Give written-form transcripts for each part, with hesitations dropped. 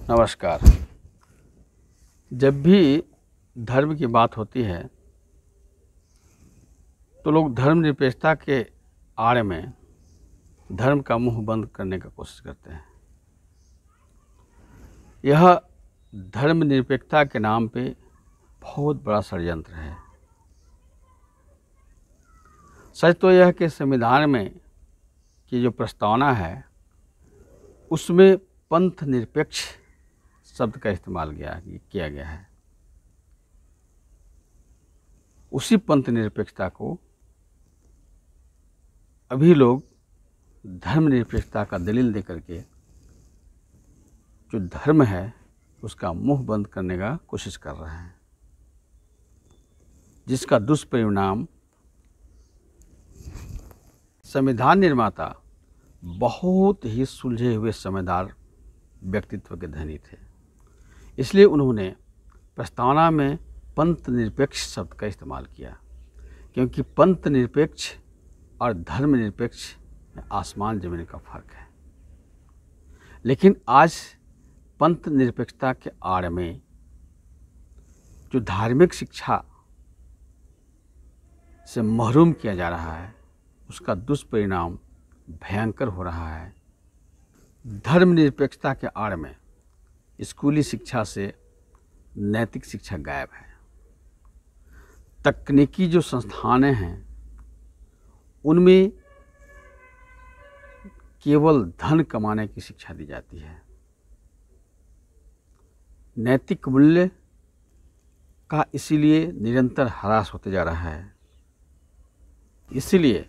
नमस्कार। जब भी धर्म की बात होती है तो लोग धर्मनिरपेक्षता के आड़ में धर्म का मुंह बंद करने का कोशिश करते हैं। यह धर्मनिरपेक्षता के नाम पे बहुत बड़ा षड्यंत्र है। सच तो यह कि संविधान में की जो प्रस्तावना है उसमें पंथ निरपेक्ष शब्द का इस्तेमाल किया गया है। उसी पंथ निरपेक्षता को अभी लोग धर्मनिरपेक्षता का दलील देकर के जो धर्म है उसका मुंह बंद करने का कोशिश कर रहे हैं, जिसका दुष्परिणाम संविधान निर्माता बहुत ही सुलझे हुए समझदार व्यक्तित्व के धनी थे। इसलिए उन्होंने प्रस्तावना में पंथ निरपेक्ष शब्द का इस्तेमाल किया, क्योंकि पंथ निरपेक्ष और धर्मनिरपेक्ष में आसमान ज़मीन का फर्क है। लेकिन आज पंथ निरपेक्षता के आड़ में जो धार्मिक शिक्षा से महरूम किया जा रहा है उसका दुष्परिणाम भयंकर हो रहा है। धर्मनिरपेक्षता के आड़ में स्कूली शिक्षा से नैतिक शिक्षा गायब है। तकनीकी जो संस्थानें हैं उनमें केवल धन कमाने की शिक्षा दी जाती है। नैतिक मूल्य का इसीलिए निरंतर ह्रास होते जा रहा है। इसीलिए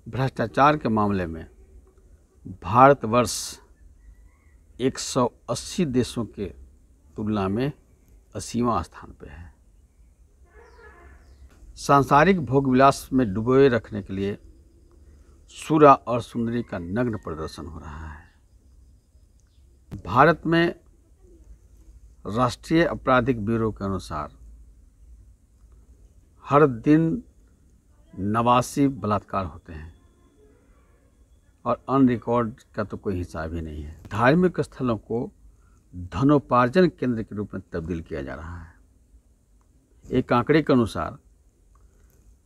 भ्रष्टाचार के मामले में भारतवर्ष 180 देशों के तुलना में 80वां स्थान पे है। सांसारिक भोगविलास में डुबोए रखने के लिए सुरा और सुंदरी का नग्न प्रदर्शन हो रहा है। भारत में राष्ट्रीय आपराधिक ब्यूरो के अनुसार हर दिन 89 बलात्कार होते हैं और अनरिकॉर्ड का तो कोई हिसाब ही नहीं है। धार्मिक स्थलों को धनोपार्जन केंद्र के रूप में तब्दील किया जा रहा है। एक आंकड़े के अनुसार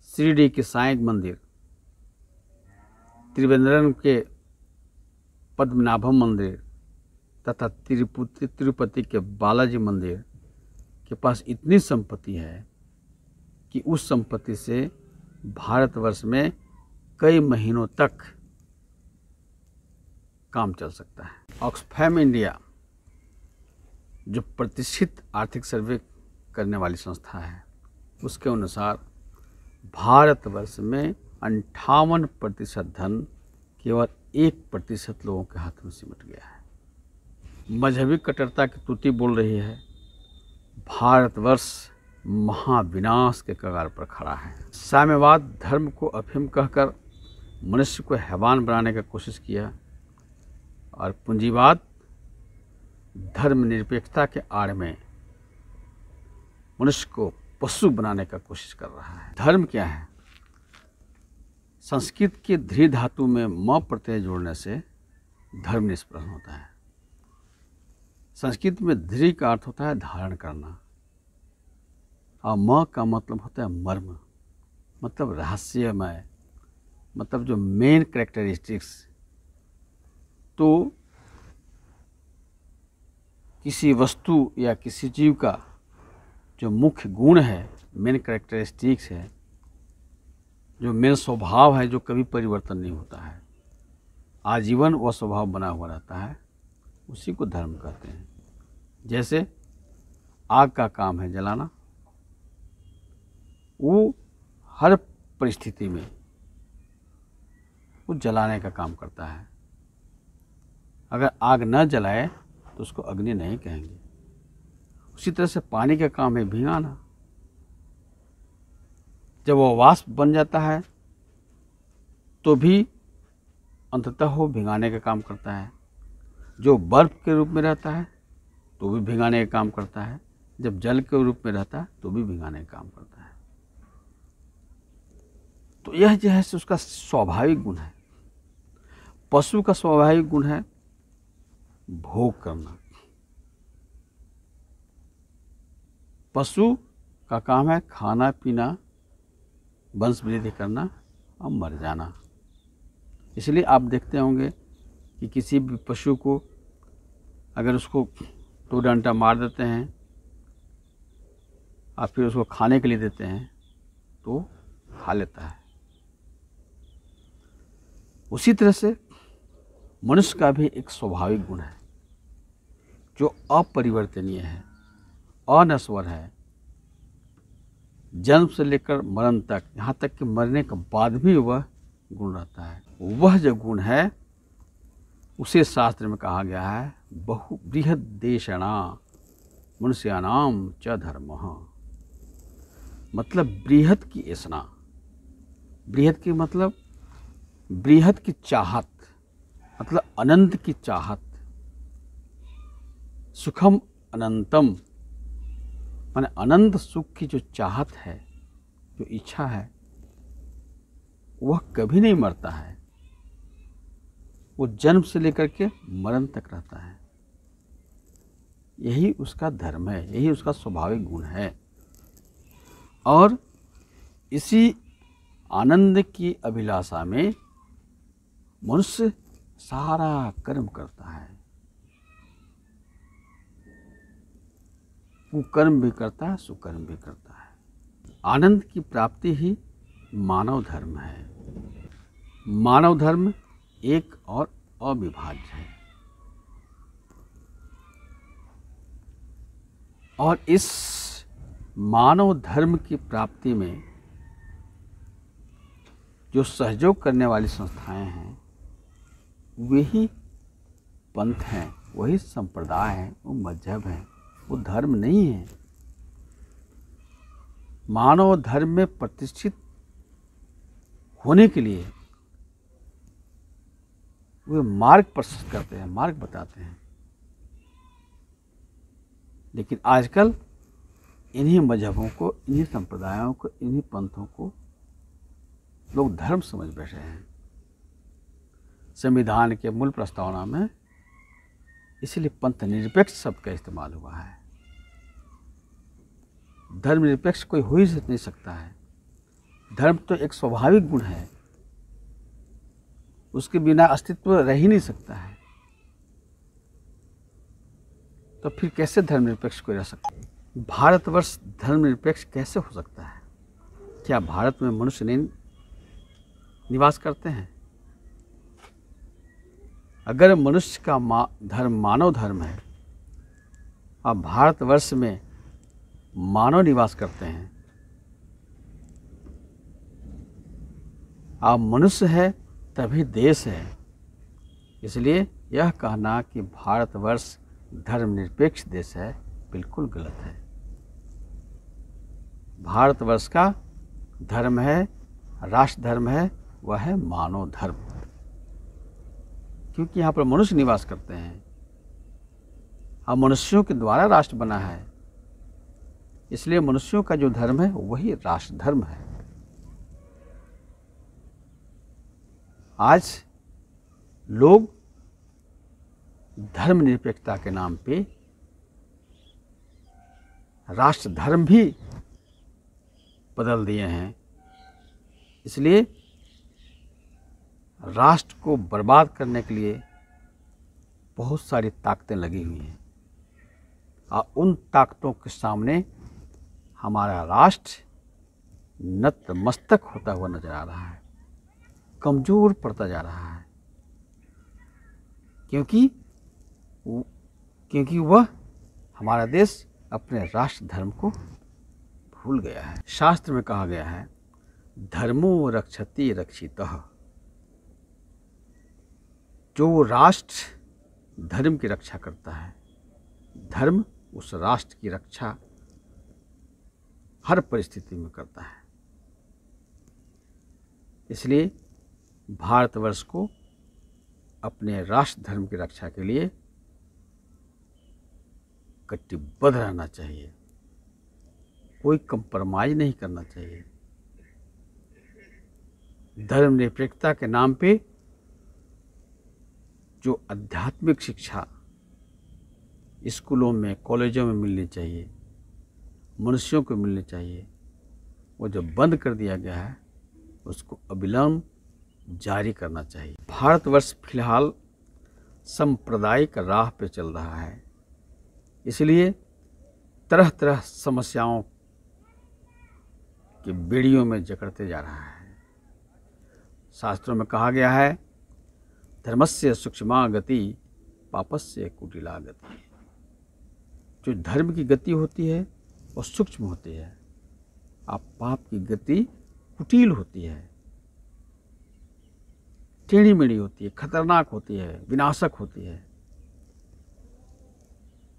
शिरडी के साईं मंदिर, त्रिवेंद्रम के पद्मनाभम मंदिर तथा तिरुपति के बालाजी मंदिर के पास इतनी संपत्ति है कि उस संपत्ति से भारतवर्ष में कई महीनों तक काम चल सकता है। ऑक्सफैम इंडिया जो प्रतिष्ठित आर्थिक सर्वे करने वाली संस्था है उसके अनुसार भारतवर्ष में 58% धन केवल 1% लोगों के हाथ में सिमट गया है। मजहबी कट्टरता की तूती बोल रही है। भारतवर्ष महाविनाश के कगार पर खड़ा है। साम्यवाद धर्म को अफीम कहकर मनुष्य को हैवान बनाने का कोशिश किया और पूंजीवाद धर्मनिरपेक्षता के आड़ में मनुष्य को पशु बनाने का कोशिश कर रहा है। धर्म क्या है? संस्कृत के ध्री धातु में म प्रत्यय जोड़ने से धर्म निष्प्रश्न होता है। संस्कृत में ध्री का अर्थ होता है धारण करना और म का मतलब होता है मर्म, मतलब रहस्यमय, मतलब जो मेन कैरेक्टरिस्टिक्स। तो किसी वस्तु या किसी जीव का जो मुख्य गुण है, मेन कैरेक्टरिस्टिक्स है, जो मेन स्वभाव है, जो कभी परिवर्तन नहीं होता है, आजीवन वह स्वभाव बना हुआ रहता है, उसी को धर्म कहते हैं। जैसे आग का काम है जलाना, वो हर परिस्थिति में वो जलाने का काम करता है। अगर आग न जलाए तो उसको अग्नि नहीं कहेंगे। उसी तरह से पानी का काम है भिगाना। जब वो वाष्प बन जाता है तो भी अंततः वो भिगाने का काम करता है। जो बर्फ के रूप में रहता है तो भी भिगाने का काम करता है, जब जल के रूप में रहता है तो भी भिगाने का काम करता है। तो यह जो है उसका स्वाभाविक गुण है। पशु का स्वाभाविक गुण है भोग करना, पशु का काम है खाना पीना, वंश वृद्धि करना और मर जाना। इसलिए आप देखते होंगे कि किसी भी पशु को अगर उसको 2 डंडा मार देते हैं और फिर उसको खाने के लिए देते हैं तो खा लेता है। उसी तरह से मनुष्य का भी एक स्वाभाविक गुण है जो अपरिवर्तनीय है, अनश्वर है। जन्म से लेकर मरण तक, यहाँ तक कि मरने के बाद भी वह गुण रहता है। वह जो गुण है उसे शास्त्र में कहा गया है बहुबृहद देशना मनुष्यानाम च धर्मः। मतलब बृहद की ऐसना, बृहद की मतलब बृहद की चाहत, मतलब अनंत की चाहत, सुखम अनंतम माने अनंत सुख की जो चाहत है, जो इच्छा है, वह कभी नहीं मरता है। वो जन्म से लेकर के मरण तक रहता है। यही उसका धर्म है, यही उसका स्वाभाविक गुण है। और इसी आनंद की अभिलाषा में मनुष्य सारा कर्म करता है, कुकर्म भी करता है, सुकर्म भी करता है। आनंद की प्राप्ति ही मानव धर्म है। मानव धर्म एक और अविभाज्य है। और इस मानव धर्म की प्राप्ति में जो सहयोग करने वाली संस्थाएं हैं, वही पंथ हैं, वही संप्रदाय हैं, वो मजहब हैं, वो धर्म नहीं है। मानव धर्म में प्रतिष्ठित होने के लिए वे मार्ग प्रशस्त करते हैं, मार्ग बताते हैं। लेकिन आजकल इन्हीं मजहबों को, इन्हीं संप्रदायों को, इन्हीं पंथों को लोग धर्म समझ बैठे हैं संविधान के मूल प्रस्तावना में। इसलिए पंथ निरपेक्ष शब्द का इस्तेमाल हुआ है। धर्म निरपेक्ष कोई हो ही नहीं सकता है। धर्म तो एक स्वाभाविक गुण है, उसके बिना अस्तित्व रह ही नहीं सकता है। तो फिर कैसे धर्मनिरपेक्ष कोई रह सकता है? भारतवर्ष धर्मनिरपेक्ष कैसे हो सकता है? क्या भारत में मनुष्य नहीं निवास करते हैं? अगर मनुष्य का धर्म मानव धर्म है और भारतवर्ष में मानव निवास करते हैं और मनुष्य है तभी देश है। इसलिए यह कहना कि भारतवर्ष धर्मनिरपेक्ष देश है बिल्कुल गलत है। भारतवर्ष का धर्म है, राष्ट्र धर्म है, वह है मानव धर्म। क्योंकि यहाँ पर मनुष्य निवास करते हैं और मनुष्यों के द्वारा राष्ट्र बना है, इसलिए मनुष्यों का जो धर्म है वही राष्ट्र धर्म है। आज लोग धर्मनिरपेक्षता के नाम पे राष्ट्र धर्म भी बदल दिए हैं। इसलिए राष्ट्र को बर्बाद करने के लिए बहुत सारी ताकतें लगी हुई हैं और उन ताकतों के सामने हमारा राष्ट्र नतमस्तक होता हुआ नजर आ रहा है, कमजोर पड़ता जा रहा है। क्योंकि वह हमारा देश अपने राष्ट्र धर्म को भूल गया है। शास्त्र में कहा गया है धर्मो रक्षति रक्षितः। जो राष्ट्र धर्म की रक्षा करता है, धर्म उस राष्ट्र की रक्षा हर परिस्थिति में करता है। इसलिए भारतवर्ष को अपने राष्ट्र धर्म की रक्षा के लिए कटिबद्ध रहना चाहिए, कोई कंप्रोमाइज नहीं करना चाहिए। धर्मनिरपेक्षता के नाम पे जो आध्यात्मिक शिक्षा स्कूलों में, कॉलेजों में मिलनी चाहिए, मनुष्यों को मिलनी चाहिए, वो जो बंद कर दिया गया है उसको अविलंब जारी करना चाहिए। भारतवर्ष फिलहाल सांप्रदायिक राह पे चल रहा है, इसलिए तरह तरह समस्याओं की बेड़ियों में जकड़ते जा रहा है। शास्त्रों में कहा गया है, धर्मस्य सूक्ष्मा गति पापस्य कुटिला गति। जो धर्म की गति होती है वो सूक्ष्म होती है, आप पाप की गति कुटिल होती है, टेढ़ी मेढ़ी होती है, खतरनाक होती है, विनाशक होती है।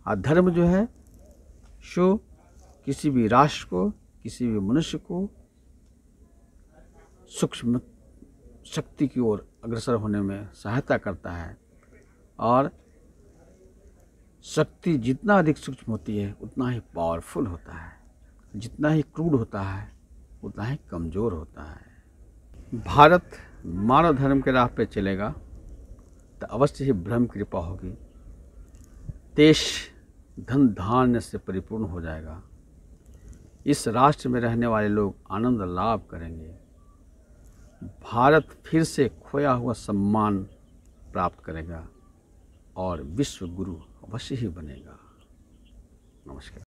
अधर्म जो है सो किसी भी राष्ट्र को, किसी भी मनुष्य को सूक्ष्म शक्ति की ओर अग्रसर होने में सहायता करता है, और शक्ति जितना अधिक सूक्ष्म होती है उतना ही पावरफुल होता है, जितना ही क्रूड होता है उतना ही कमज़ोर होता है। भारत मानव धर्म के राह पे चलेगा तो अवश्य ही ब्रह्म कृपा होगी, देश धन धान्य से परिपूर्ण हो जाएगा, इस राष्ट्र में रहने वाले लोग आनंद लाभ करेंगे, भारत फिर से खोया हुआ सम्मान प्राप्त करेगा और विश्व गुरु अवश्य ही बनेगा। नमस्कार।